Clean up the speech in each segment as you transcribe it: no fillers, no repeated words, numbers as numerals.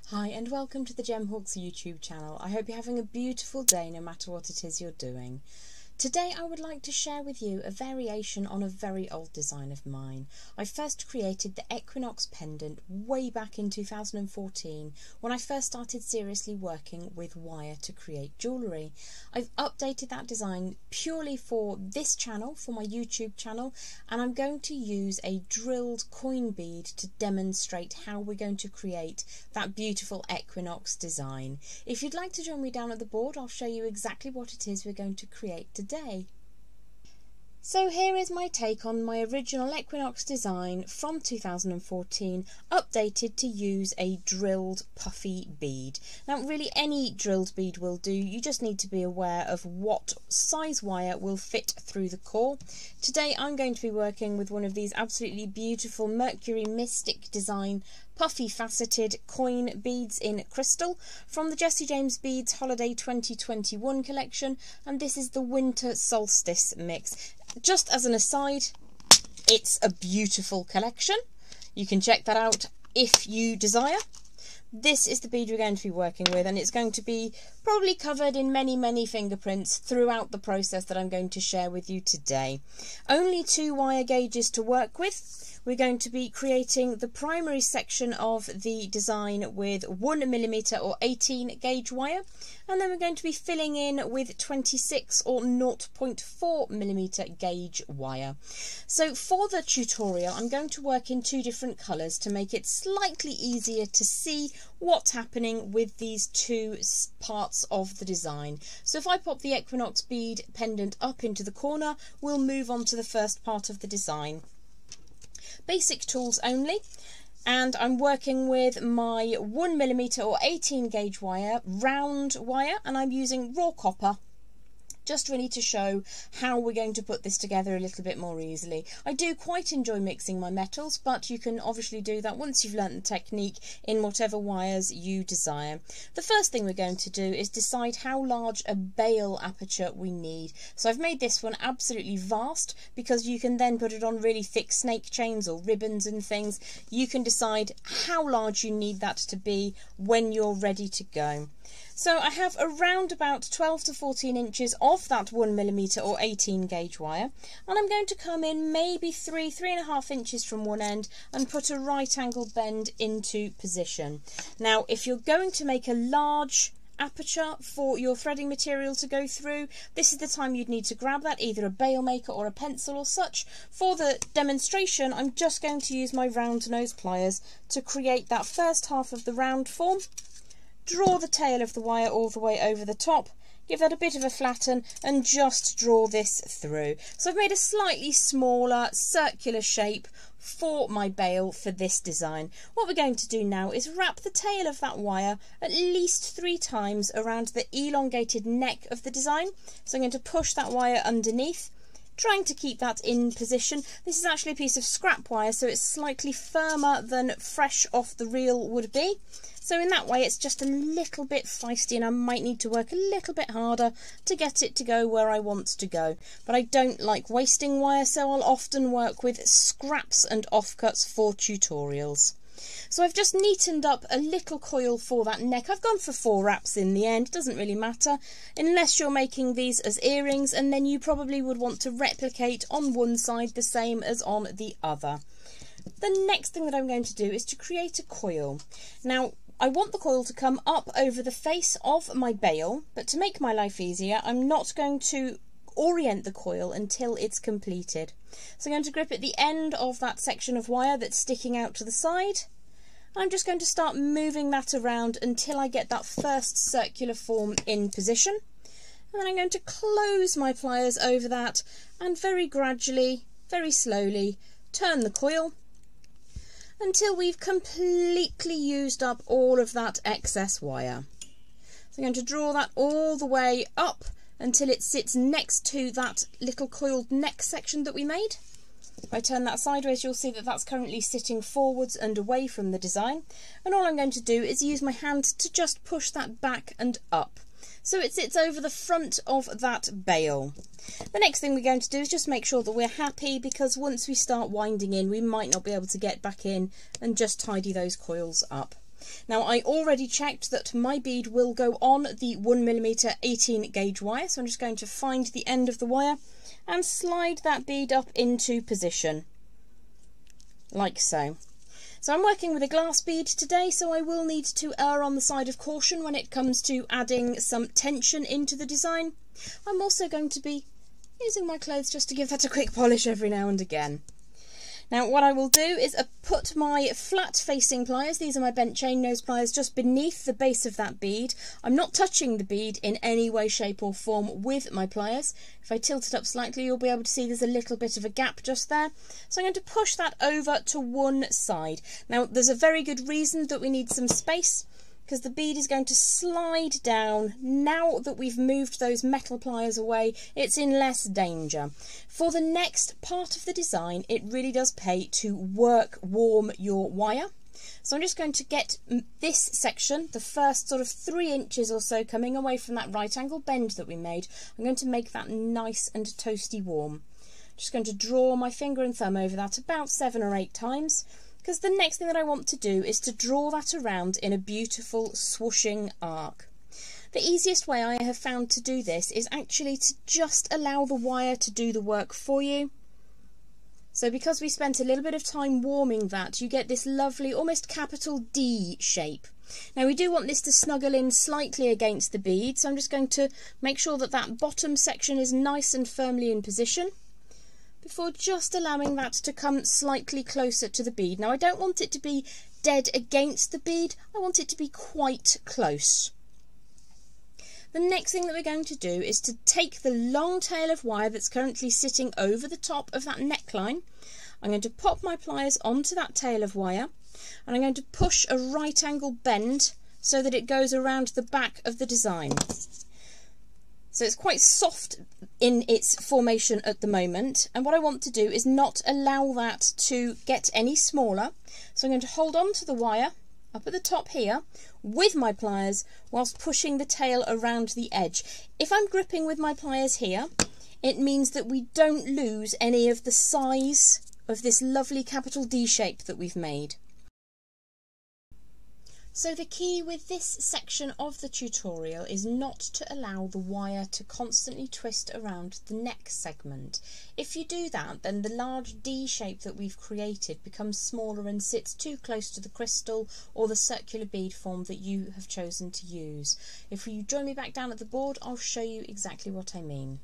Hi and welcome to the Gemhawks YouTube channel. I hope you're having a beautiful day no matter what it is you're doing. Today I would like to share with you a variation on a very old design of mine. I first created the Equinox Pendant way back in 2014 when I first started seriously working with wire to create jewellery. I've updated that design purely for this channel, for my YouTube channel, and I'm going to use a drilled coin bead to demonstrate how we're going to create that beautiful Equinox design. If you'd like to join me down at the board, I'll show you exactly what it is we're going to create today. So here is my take on my original Equinox design from 2014, updated to use a drilled puffy bead. Now really any drilled bead will do, you just need to be aware of what size wire will fit through the core. Today I'm going to be working with one of these absolutely beautiful Mercury Mystic design puffy faceted coin beads in crystal from the Jessie James Beads Holiday 2021 collection, and this is the Winter Solstice mix. Just as an aside, it's a beautiful collection. You can check that out if you desire. This is the bead we're going to be working with, and it's going to be probably covered in many fingerprints throughout the process that I'm going to share with you today. Only 2 wire gauges to work with. We're going to be creating the primary section of the design with 1mm or 18 gauge wire, and then we're going to be filling in with 26 or 0.4mm gauge wire. So for the tutorial I'm going to work in 2 different colours to make it slightly easier to see what's happening with these 2 parts of the design. So if I pop the Equinox Bead Pendant up into the corner, we'll move on to the first part of the design. Basic tools only, and I'm working with my 1mm or 18 gauge wire, round wire, and I'm using raw copper, just really to show how we're going to put this together a little bit more easily. I do quite enjoy mixing my metals, but you can obviously do that once you've learnt the technique in whatever wires you desire. The first thing we're going to do is decide how large a bail aperture we need. So I've made this one absolutely vast because you can then put it on really thick snake chains or ribbons and things. You can decide how large you need that to be when you're ready to go. So I have around about 12 to 14 inches of that 1mm or 18 gauge wire, and I'm going to come in maybe 3.5 inches from one end and put a right angle bend into position. Now if you're going to make a large aperture for your threading material to go through, this is the time you'd need to grab that, either a bail maker or a pencil or such. For the demonstration I'm just going to use my round nose pliers to create that first half of the round form. Draw the tail of the wire all the way over the top, give that a bit of a flatten and just draw this through. So I've made a slightly smaller circular shape for my bail for this design. What we're going to do now is wrap the tail of that wire at least 3 times around the elongated neck of the design. So I'm going to push that wire underneath, trying to keep that in position. This is actually a piece of scrap wire, so it's slightly firmer than fresh off the reel would be. So in that way it's just a little bit feisty, and I might need to work a little bit harder to get it to go where I want to go. But I don't like wasting wire, so I'll often work with scraps and offcuts for tutorials. So I've just neatened up a little coil for that neck. I've gone for 4 wraps in the end, doesn't really matter, unless you're making these as earrings, and then you probably would want to replicate on one side the same as on the other. The next thing that I'm going to do is to create a coil. Now I want the coil to come up over the face of my bail, but to make my life easier I'm not going to orient the coil until it's completed. So I'm going to grip at the end of that section of wire that's sticking out to the side. I'm just going to start moving that around until I get that first circular form in position, and then I'm going to close my pliers over that and very gradually, very slowly turn the coil until we've completely used up all of that excess wire. So I'm going to draw that all the way up until it sits next to that little coiled neck section that we made. If I turn that sideways, you'll see that that's currently sitting forwards and away from the design, and all I'm going to do is use my hand to just push that back and up, so it sits over the front of that bail. The next thing we're going to do is just make sure that we're happy, because once we start winding in we might not be able to get back in, and just tidy those coils up. Now I already checked that my bead will go on the 1mm 18 gauge wire, so I'm just going to find the end of the wire and slide that bead up into position, like so. So I'm working with a glass bead today, so I will need to err on the side of caution when it comes to adding some tension into the design. I'm also going to be using my clothes just to give that a quick polish every now and again. Now what I will do is put my flat facing pliers, these are my bent chain nose pliers, just beneath the base of that bead. I'm not touching the bead in any way, shape or form with my pliers. If I tilt it up slightly, you'll be able to see there's a little bit of a gap just there. So I'm going to push that over to one side. Now there's a very good reason that we need some space, because the bead is going to slide down. Now that we've moved those metal pliers away, it's in less danger. For the next part of the design, it really does pay to work warm your wire. So I'm just going to get this section, the first sort of 3 inches or so coming away from that right angle bend that we made, I'm going to make that nice and toasty warm. Just going to draw my finger and thumb over that about 7 or 8 times. Because the next thing that I want to do is to draw that around in a beautiful swooshing arc. The easiest way I have found to do this is actually to just allow the wire to do the work for you. So because we spent a little bit of time warming that, you get this lovely almost capital D shape. Now we do want this to snuggle in slightly against the bead, so I'm just going to make sure that that bottom section is nice and firmly in position, before just allowing that to come slightly closer to the bead. Now I don't want it to be dead against the bead, I want it to be quite close. The next thing that we're going to do is to take the long tail of wire that's currently sitting over the top of that neckline. I'm going to pop my pliers onto that tail of wire and I'm going to push a right angle bend so that it goes around the back of the design. So it's quite soft in its formation at the moment, and what I want to do is not allow that to get any smaller. So I'm going to hold on to the wire up at the top here with my pliers whilst pushing the tail around the edge. If I'm gripping with my pliers here, it means that we don't lose any of the size of this lovely capital D shape that we've made. So the key with this section of the tutorial is not to allow the wire to constantly twist around the neck segment. If you do that, then the large D shape that we've created becomes smaller and sits too close to the crystal or the circular bead form that you have chosen to use. If you join me back down at the board, I'll show you exactly what I mean.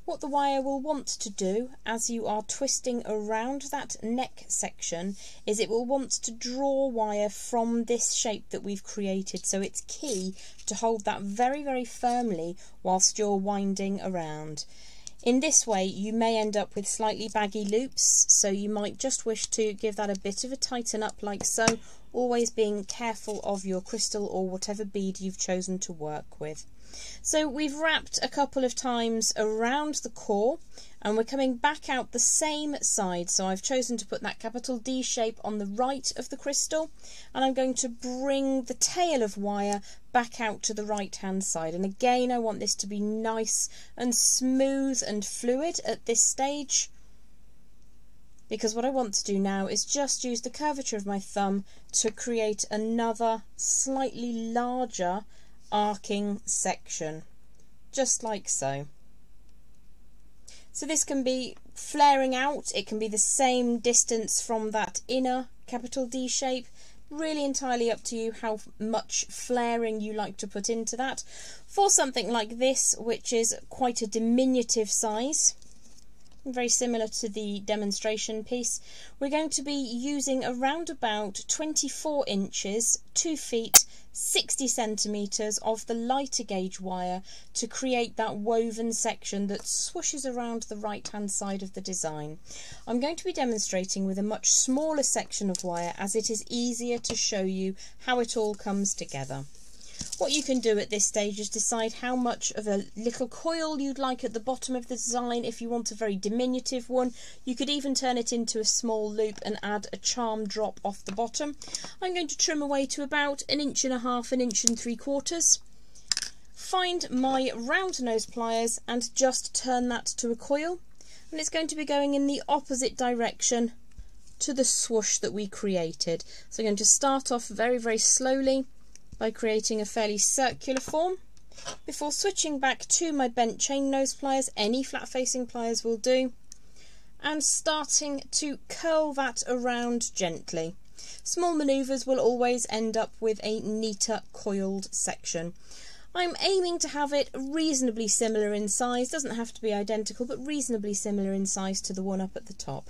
What the wire will want to do as you are twisting around that neck section is it will want to draw wire from this shape that we've created, so it's key to hold that very, very firmly whilst you're winding around. In this way you may end up with slightly baggy loops, so you might just wish to give that a bit of a tighten up like so, always being careful of your crystal or whatever bead you've chosen to work with. So we've wrapped a couple of times around the core and we're coming back out the same side. So I've chosen to put that capital D shape on the right of the crystal and I'm going to bring the tail of wire back out to the right hand side. And again, I want this to be nice and smooth and fluid at this stage, because what I want to do now is just use the curvature of my thumb to create another slightly larger arcing section, just like so. So this can be flaring out, it can be the same distance from that inner capital D shape, really entirely up to you how much flaring you like to put into that. For something like this, which is quite a diminutive size, very similar to the demonstration piece, we're going to be using around about 24 inches, 2 feet, 60 centimetres of the lighter gauge wire to create that woven section that swooshes around the right hand side of the design. I'm going to be demonstrating with a much smaller section of wire as it is easier to show you how it all comes together. What you can do at this stage is decide how much of a little coil you'd like at the bottom of the design. If you want a very diminutive one, you could even turn it into a small loop and add a charm drop off the bottom. I'm going to trim away to about 1.5 inches, 1 3/4 inches. Find my round nose pliers and just turn that to a coil, and it's going to be going in the opposite direction to the swoosh that we created. So I'm going to start off very, very slowly by creating a fairly circular form before switching back to my bent chain nose pliers. Any flat facing pliers will do, and starting to curl that around gently. Small manoeuvres will always end up with a neater coiled section. I'm aiming to have it reasonably similar in size, doesn't have to be identical, but reasonably similar in size to the one up at the top.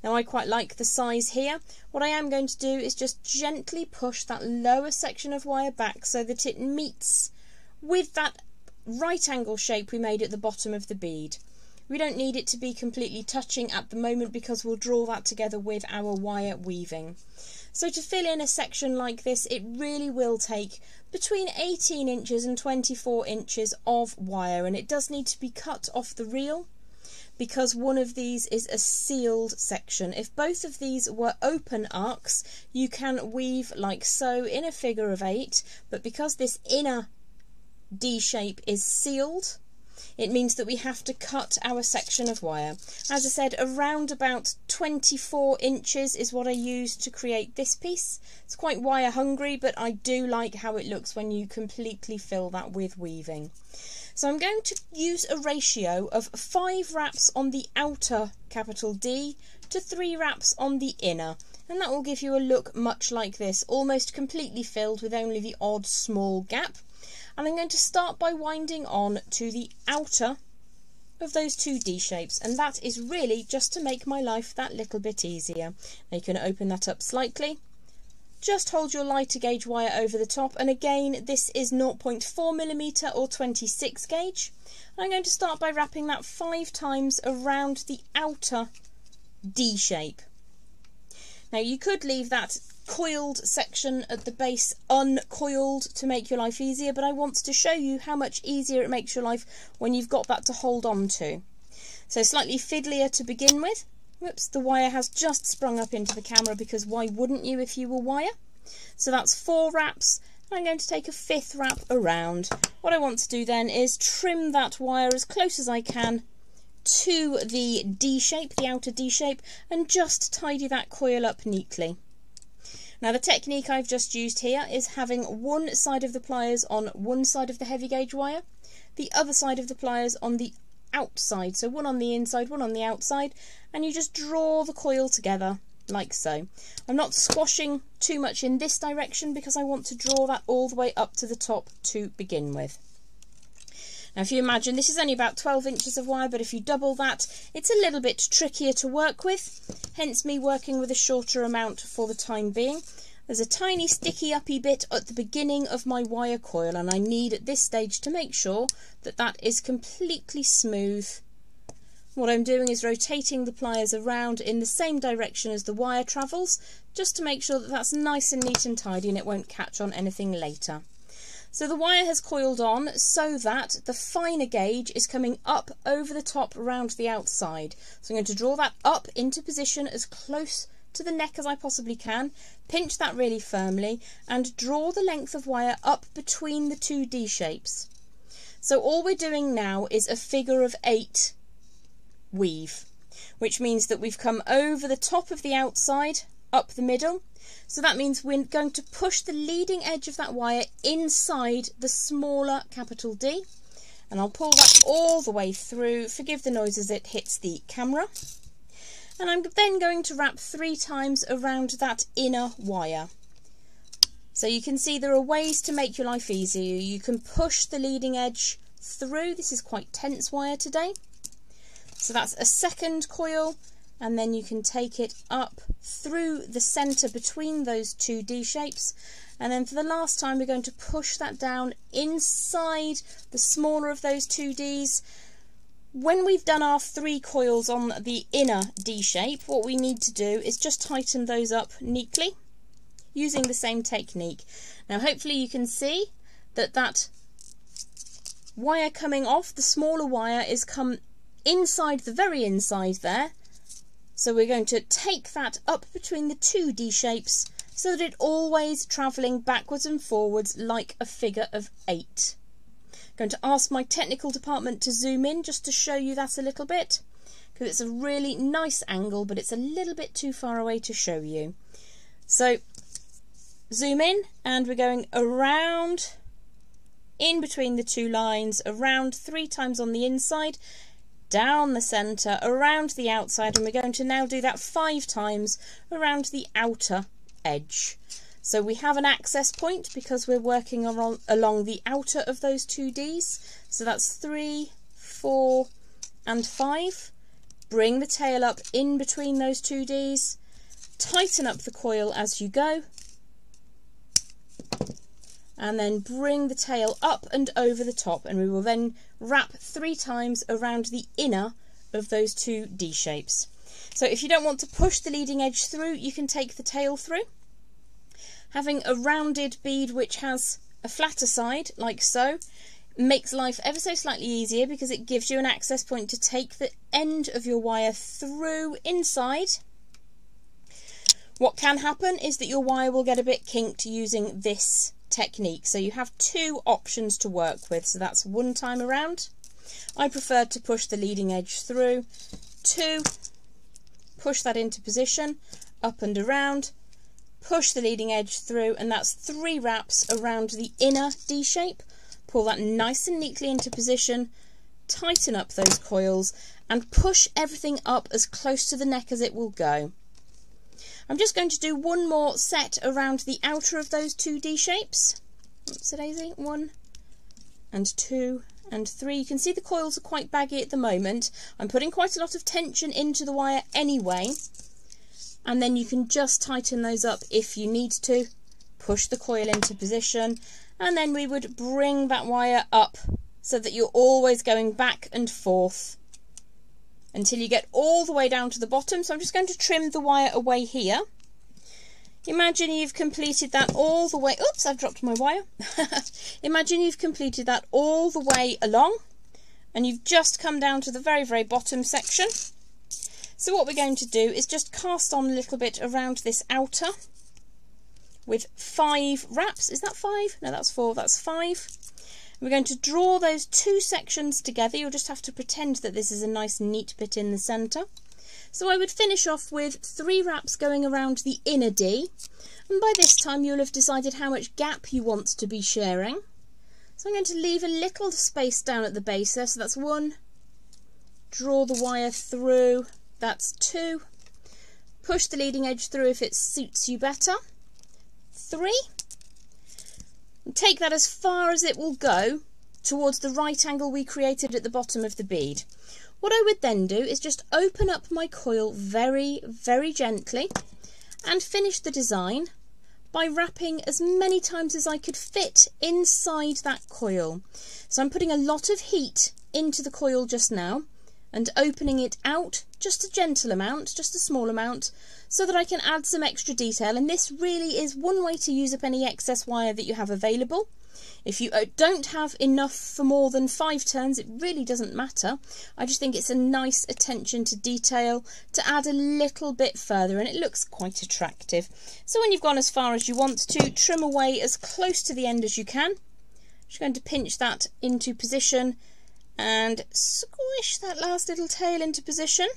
Now I quite like the size here. What I am going to do is just gently push that lower section of wire back so that it meets with that right angle shape we made at the bottom of the bead. We don't need it to be completely touching at the moment because we'll draw that together with our wire weaving. So to fill in a section like this, it really will take between 18 inches and 24 inches of wire, and it does need to be cut off the reel because one of these is a sealed section. If both of these were open arcs, you can weave like so in a figure of 8, but because this inner D shape is sealed, it means that we have to cut our section of wire. As I said, around about 24 inches is what I used to create this piece. It's quite wire hungry, but I do like how it looks when you completely fill that with weaving. So I'm going to use a ratio of 5 wraps on the outer capital D to 3 wraps on the inner, and that will give you a look much like this, almost completely filled with only the odd small gap. And I'm going to start by winding on to the outer of those 2 D shapes, and that is really just to make my life that little bit easier. Now you can open that up slightly, just hold your lighter gauge wire over the top, and again this is 0.4mm or 26 gauge. I'm going to start by wrapping that 5 times around the outer D shape. Now you could leave that coiled section at the base uncoiled to make your life easier, but I want to show you how much easier it makes your life when you've got that to hold on to. So slightly fiddlier to begin with. Whoops, the wire has just sprung up into the camera because why wouldn't you if you were wire? So that's 4 wraps, and I'm going to take a 5th wrap around. What I want to do then is trim that wire as close as I can to the D shape, the outer D shape, and just tidy that coil up neatly. Now the technique I've just used here is having one side of the pliers on one side of the heavy gauge wire, the other side of the pliers on the outside, so one on the inside, one on the outside, and you just draw the coil together like so. I'm not squashing too much in this direction because I want to draw that all the way up to the top to begin with. Now if you imagine, this is only about 12 inches of wire, but if you double that, it's a little bit trickier to work with, hence me working with a shorter amount for the time being. There's a tiny sticky uppy bit at the beginning of my wire coil, and I need at this stage to make sure that that is completely smooth. What I'm doing is rotating the pliers around in the same direction as the wire travels, just to make sure that that's nice and neat and tidy and it won't catch on anything later. So the wire has coiled on so that the finer gauge is coming up over the top around the outside. So I'm going to draw that up into position as close to the neck as I possibly can, pinch that really firmly, and draw the length of wire up between the 2 D shapes. So all we're doing now is a figure of 8 weave, which means that we've come over the top of the outside, up the middle. So that means we're going to push the leading edge of that wire inside the smaller capital D, and I'll pull that all the way through. Forgive the noise as it hits the camera. And I'm then going to wrap 3 times around that inner wire. So you can see there are ways to make your life easier. You can push the leading edge through. This is quite tense wire today. So that's a 2nd coil, and then you can take it up through the centre between those 2 D shapes, and then for the last time we're going to push that down inside the smaller of those 2 Ds. When we've done our 3 coils on the inner D shape, what we need to do is just tighten those up neatly using the same technique. Now hopefully you can see that that wire coming off, the smaller wire, is come inside, the very inside there. So we're going to take that up between the 2 D shapes so that it's always travelling backwards and forwards like a figure of 8. I'm going to ask my technical department to zoom in just to show you that a little bit. because it's a really nice angle, but it's a little bit too far away to show you. So zoom in, and we're going around in between the two lines, around 3 times on the inside, down the centre, around the outside, and we're going to now do that 5 times around the outer edge. So we have an access point because we're working along the outer of those 2 Ds. So that's 3, 4 and 5. Bring the tail up in between those 2 Ds. Tighten up the coil as you go. And then bring the tail up and over the top, and we will then wrap 3 times around the inner of those 2 D shapes. So if you don't want to push the leading edge through, you can take the tail through. Having a rounded bead which has a flatter side, like so, makes life ever so slightly easier because it gives you an access point to take the end of your wire through inside. What can happen is that your wire will get a bit kinked using this technique, so you have 2 options to work with. So that's 1 time around. I prefer to push the leading edge through. 2, push that into position, up and around, push the leading edge through, and that's 3 wraps around the inner D shape. Pull that nice and neatly into position, tighten up those coils, and push everything up as close to the neck as it will go. I'm just going to do 1 more set around the outer of those 2 D shapes. Oops, a daisy. 1 and 2 and 3. You can see the coils are quite baggy at the moment. I'm putting quite a lot of tension into the wire anyway, and then you can just tighten those up if you need to. Push the coil into position, and then we would bring that wire up so that you're always going back and forth until you get all the way down to the bottom. So I'm just going to trim the wire away here. Imagine you've completed that all the way. Oops, I've dropped my wire. Imagine you've completed that all the way along, and you've just come down to the very, very bottom section. So what we're going to do is just cast on a little bit around this outer with 5 wraps. Is that 5? No, that's 4. That's 5. We're going to draw those 2 sections together. You'll just have to pretend that this is a nice neat bit in the centre. So I would finish off with 3 wraps going around the inner D, and by this time you'll have decided how much gap you want to be sharing. So I'm going to leave a little space down at the base there. So that's 1, draw the wire through, that's 2, push the leading edge through if it suits you better, 3, and take that as far as it will go towards the right angle we created at the bottom of the bead. What I would then do is just open up my coil very, very gently and finish the design by wrapping as many times as I could fit inside that coil. So I'm putting a lot of heat into the coil just now and opening it out just a gentle amount, just a small amount, so that I can add some extra detail. And this really is one way to use up any excess wire that you have available. If you don't have enough for more than 5 turns, it really doesn't matter. I just think it's a nice attention to detail to add a little bit further, and it looks quite attractive. So when you've gone as far as you want to, trim away as close to the end as you can. Just going to pinch that into position and squish that last little tail into position,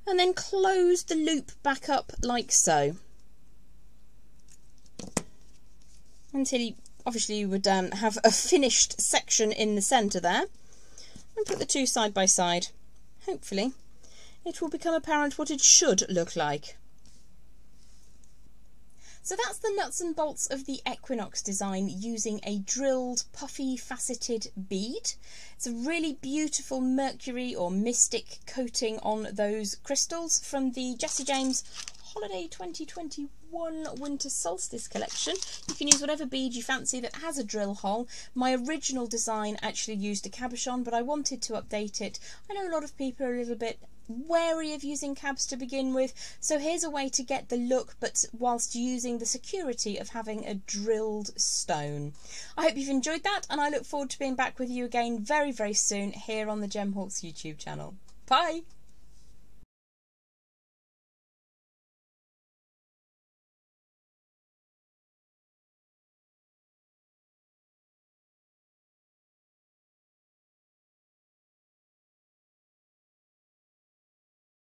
and then close the loop back up like so. Until you, obviously you would have a finished section in the centre there. And put the 2 side by side. Hopefully it will become apparent what it should look like. So that's the nuts and bolts of the Equinox design using a drilled puffy faceted bead. It's a really beautiful mercury or mystic coating on those crystals from the Jessie James Holiday 2021 Winter Solstice collection. You can use whatever bead you fancy that has a drill hole. My original design actually used a cabochon, but I wanted to update it. I know a lot of people are a little bit wary of using cabs to begin with, so here's a way to get the look but whilst using the security of having a drilled stone. I hope you've enjoyed that, and I look forward to being back with you again very, very soon here on the Gemhawks YouTube channel. Bye!